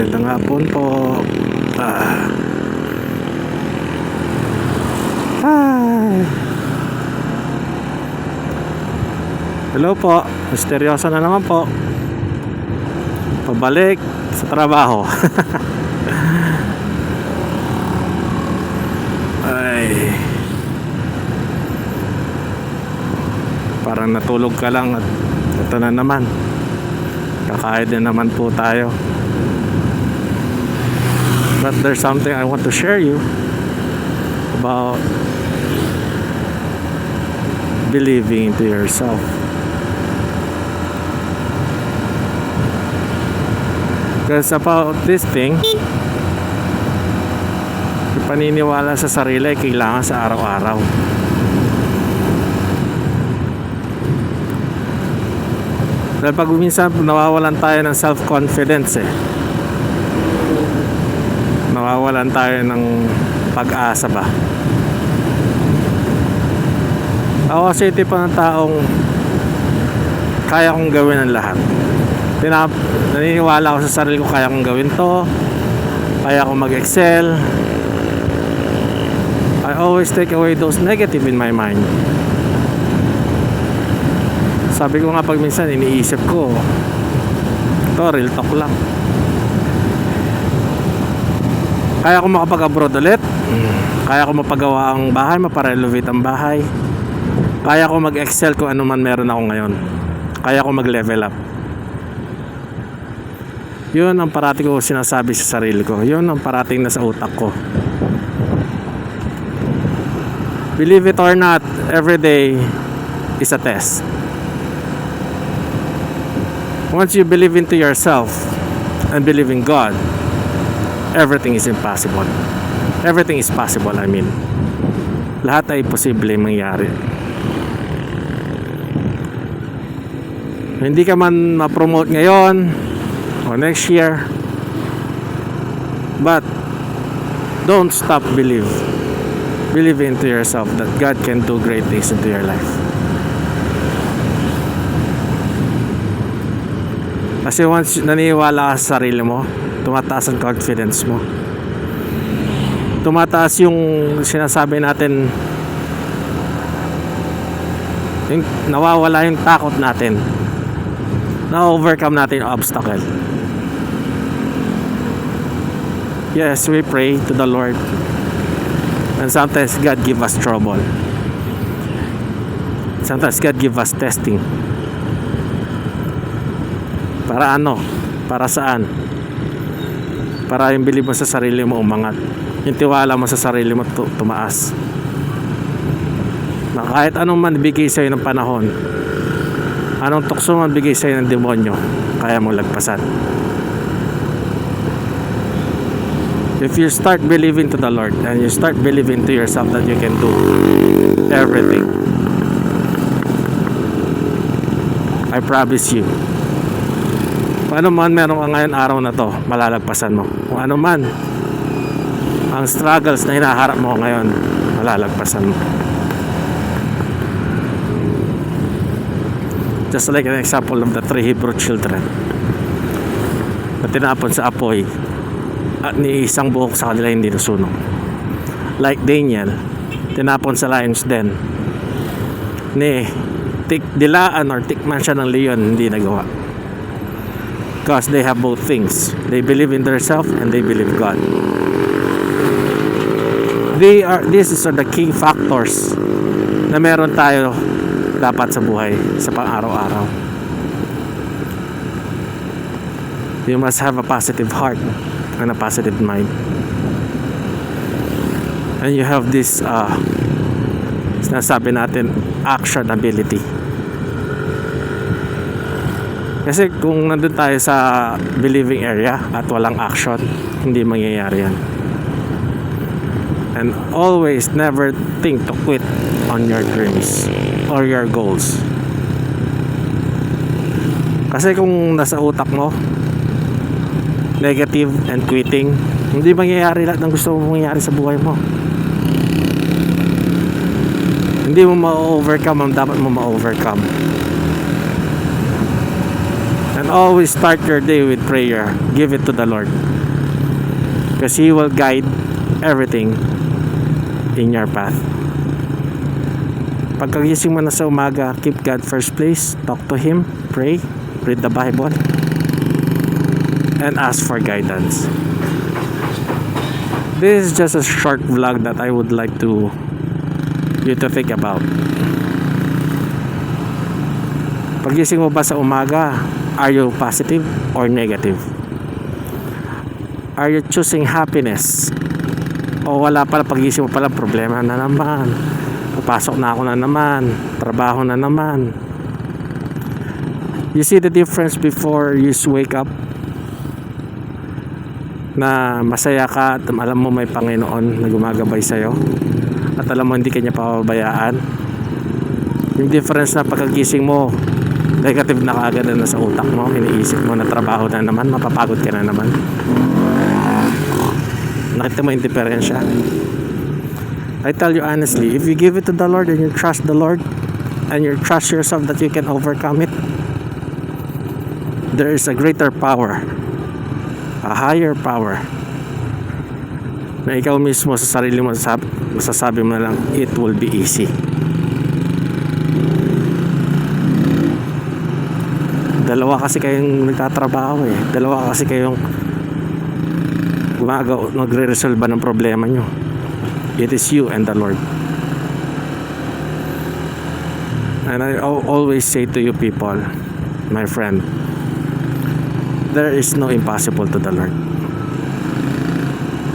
Magandang hapon po. Hi. Hello po. Misteryoso na naman po. Pabalik sa trabaho. Ay. Parang natulog ka lang at ito na naman. Kakain din naman po tayo. But there's something I want to share you about believing into yourself. Because about this thing, yung paniniwala sa sarili ay kailangan sa araw-araw. Dahil pag minsan nawawalan tayo ng self-confidence nawawalan tayo ng pag-asa ba. Ako kasi tipo ng taong kaya kong gawin ang lahat. Naniniwala ako sa sarili ko, kaya kong gawin to, kaya kong mag-excel. I always take away those negative in my mind. Sabi ko nga pag minsan iniisip ko, ito real talk lang, kaya ko makapag-abroad ulit, kaya ko mapagawa ang bahay, maparenovate ang bahay, kaya ko mag-excel kung ano man meron ako ngayon, kaya ko mag-level up. Yun ang parati ko sinasabi sa sarili ko, yun ang parating na sa utak ko. Believe it or not, every day is a test. Once you believe into yourself and believe in God, everything is impossible. Everything is possible, I mean. Lahat ay posible mangyari. Hindi ka man ma-promote ngayon o next year, but don't stop believe. Believe into yourself that God can do great things into your life. Kasi once naniniwala ka sa sarili mo, tumataas ang confidence mo. Tumataas yung sinasabi natin, nawawala yung takot natin. Na-overcome natin yung obstacle. Yes, we pray to the Lord. And sometimes God give us trouble. Sometimes God give us testing. Para ano? Para saan? Para yung believe mo sa sarili mo umangat. Yung tiwala mo sa sarili mo tumaas. Na kahit anong man bigay sa'yo ng panahon, anong tukso man bigay sa'yo ng demonyo, kaya mo lagpasan. If you start believing to the Lord and you start believing to yourself that you can do everything, I promise you, kung ano man meron ka ngayon araw na to, malalagpasan mo. Kung ano man ang struggles na hinaharap mo ngayon, malalagpasan mo. Just like an example of the 3 Hebrew children na tinapon sa apoy at ni isang buhok sa kanila hindi nasunog. Like Daniel, tinapon sa lion's den, ni dilaan or tikman siya ng leon, hindi nagawa. Because they have both things. They believe in themselves and they believe God. These are the key factors na meron tayo dapat sa buhay, sa pang-araw-araw. You must have a positive heart and a positive mind. And you have this sinasabi natin, action ability. Kasi kung nandun tayo sa believing area at walang action, hindi mangyayari yan. And always never think to quit on your dreams or your goals. Kasi kung nasa utak mo negative and quitting, hindi mangyayari lahat ng gusto mo mangyayari sa buhay mo. Hindi mo ma-overcome ang dapat mo ma-overcome. And always start your day with prayer. Give it to the Lord. Because He will guide everything in your path. Pagkagising mo na sa umaga, keep God first place, talk to Him, pray, read the Bible, and ask for guidance. This is just a short vlog that I would like you to think about. Paggising mo ba sa umaga, are you positive or negative? Are you choosing happiness? O wala pala, paggising mo pala, problema na naman, papasok na ako na naman, trabaho na naman. You see the difference before you wake up? Na masaya ka at alam mo may Panginoon na gumagabay sa'yo, at alam mo hindi ka niya pababayaan. Yung difference na pagkagising mo, negative na kaagad na sa utak mo, iniisip mo na trabaho na naman, mapapagod ka na naman. Nakita mo yung diferensya? I tell you honestly, if you give it to the Lord and you trust the Lord and you trust yourself that you can overcome it, there is a greater power, a higher power, na ikaw mismo sa sarili mo masasabi mo na lang, it will be easy. Dalawa kasi kayong nagtatrabaho eh. Dalawa kasi kayong nagre-resolve ng problema nyo. It is you and the Lord. And I always say to you people, my friend, there is no impossible to the Lord.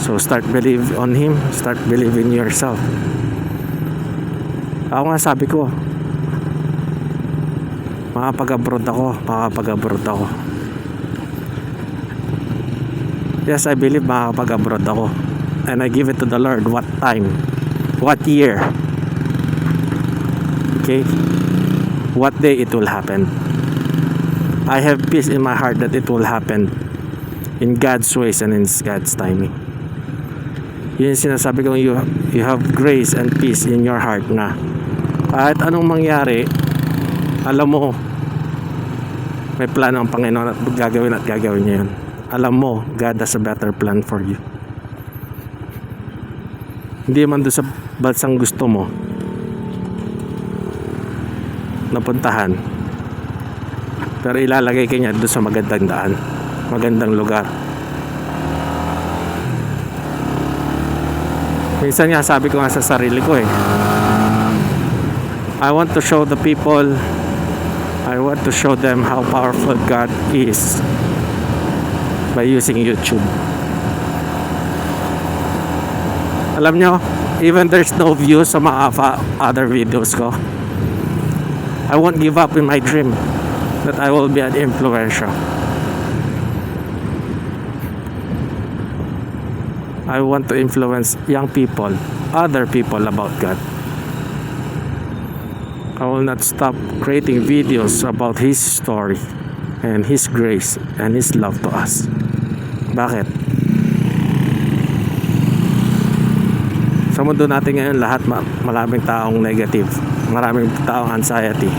So start believe on Him, start believing in yourself. Ako nga sabi ko, makapag-abroad ako. Yes, I believe makapag-abroad ako. And I give it to the Lord. What time? What year? Okay? What day it will happen? I have peace in my heart that it will happen in God's ways and in God's timing. Yun yung sinasabi ko, you have grace and peace in your heart na kahit anong mangyari, alam mo may plano ang Panginoon at gagawin niya yun. Alam mo, God has a better plan for you. Hindi man doon sa bansang gusto mo napuntahan, pero ilalagay ka niya doon sa magandang daan, magandang lugar. Minsan nga sabi ko nga sa sarili ko I want to show the people, I want to show them how powerful God is by using YouTube. Alam nyo, even there's no views sa mga other videos ko, I won't give up in my dream that I will be an influencer. I want to influence young people, other people about God. I will not stop creating videos about His story and His grace and His love to us. Bakit? Sa mundo natin ngayon, lahat maraming taong negative, maraming taong anxiety,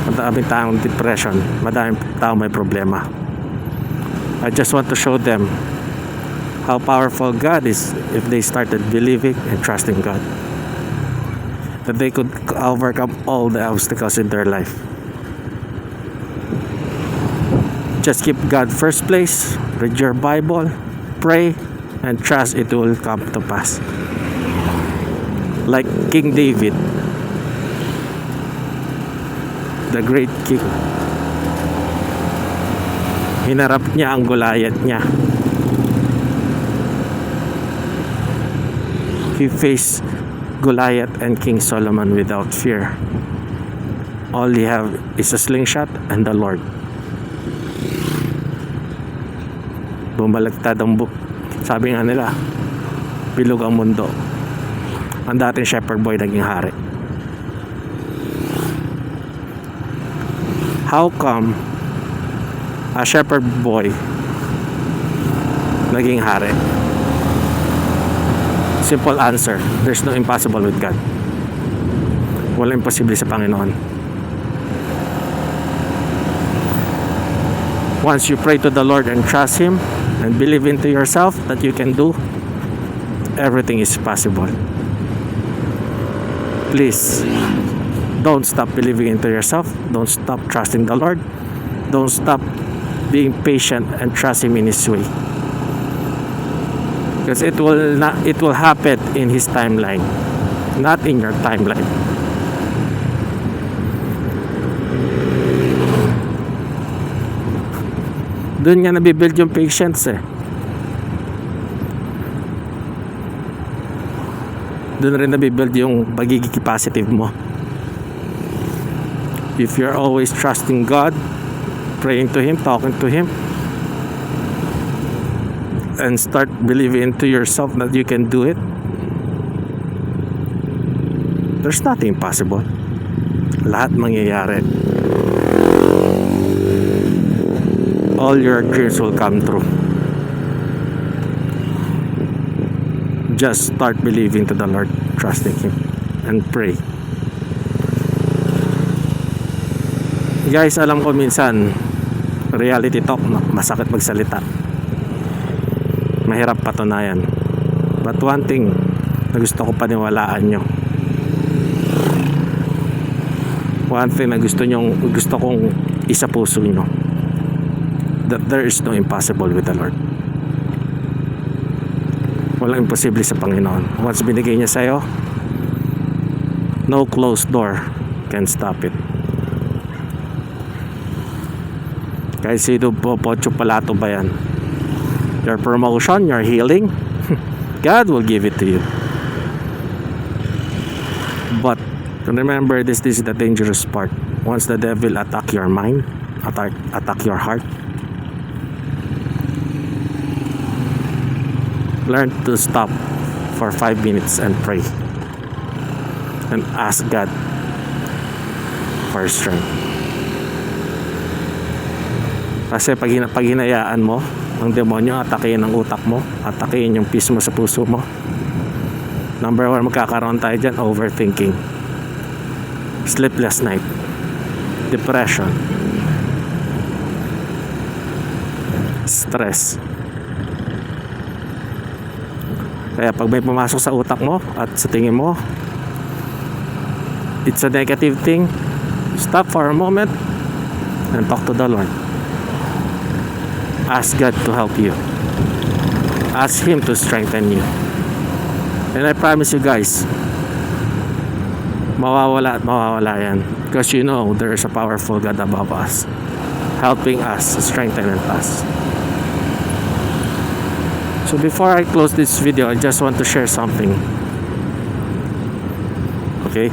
maraming taong depression, maraming taong may problema. I just want to show them how powerful God is if they started believing and trusting God, that they could overcome all the obstacles in their life. Just keep God first place, read your Bible, pray, and trust it will come to pass. Like King David, the great king, hinarap niya ang Goliath niya. He faced Goliath and King Solomon without fear. All he have is a slingshot and the Lord. Bumalagtad ang sabi nga nila, bilog ang mundo. Ang dating shepherd boy naging hari. How come a shepherd boy naging hari? Simple answer, there's no impossible with God. Walang imposible sa Panginoon. Once you pray to the Lord and trust Him and believe into yourself that you can do, everything is possible. Please, don't stop believing into yourself. Don't stop trusting the Lord. Don't stop being patient and trust Him in His way. Because it will happen in His timeline, not in your timeline. Doon nga nabibuild yung patience eh. Doon rin nabibuild yung pagiging positive mo. If you're always trusting God, praying to Him, talking to Him, and start believing into yourself that you can do it, there's nothing impossible. Lahat mangyayari. All your dreams will come true. Just start believing to the Lord, trusting Him, and pray. Guys, alam ko minsan reality talk, masakit magsalita, mahirap patunayan, but one thing na gusto ko paniwalaan nyo, one thing na gusto kong isa puso nyo, that there is no impossible with the Lord. Walang imposible sa Panginoon. Once binigay niya sa'yo, no closed door can stop it. Kahit sino po, Pocho Palato ba yan? Your promotion, your healing, God will give it to you. But remember, this is the dangerous part. Once the devil attack your mind, attack your heart, learn to stop for 5 minutes and pray and ask God for strength. Kasi pag hinayaan mo ang demonyo, atakihin ang utak mo, atakihin yung peace mo sa puso mo, number 1, magkakaroon tayo dyan, overthinking, sleepless night, depression, stress. Kaya pag may pumasok sa utak mo at sa tingin mo it's a negative thing, stop for a moment and talk to the Lord. Ask God to help you. Ask Him to strengthen you. And I promise you guys, mawawala at mawawala yan. Because you know there is a powerful God above us, helping us, strengthening us. So before I close this video, I just want to share something. Okay?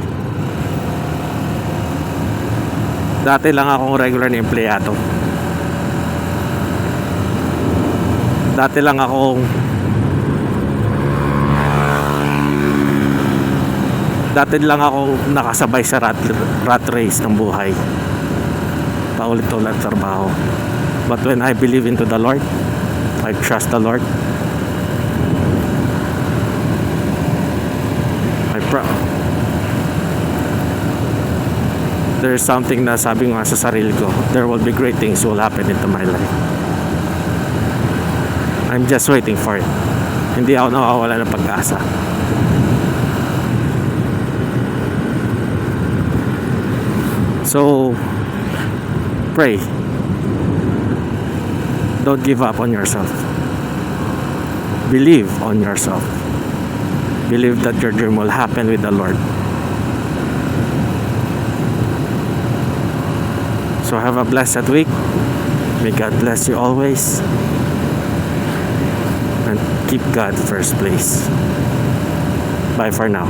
Dati lang akong regular na empleyado. Dati lang akong nakasabay sa rat race ng buhay. Paulit-ulit trabaho. But when I believe into the Lord, I trust the Lord, there's something na sabi nga sa sarili ko, there will be great things will happen into my life. I'm just waiting for it. Hindi ako nawawala ng pag-asa. So pray. Don't give up on yourself. Believe on yourself. Believe that your dream will happen with the Lord. So have a blessed week. May God bless you always. And keep God first place. Bye for now.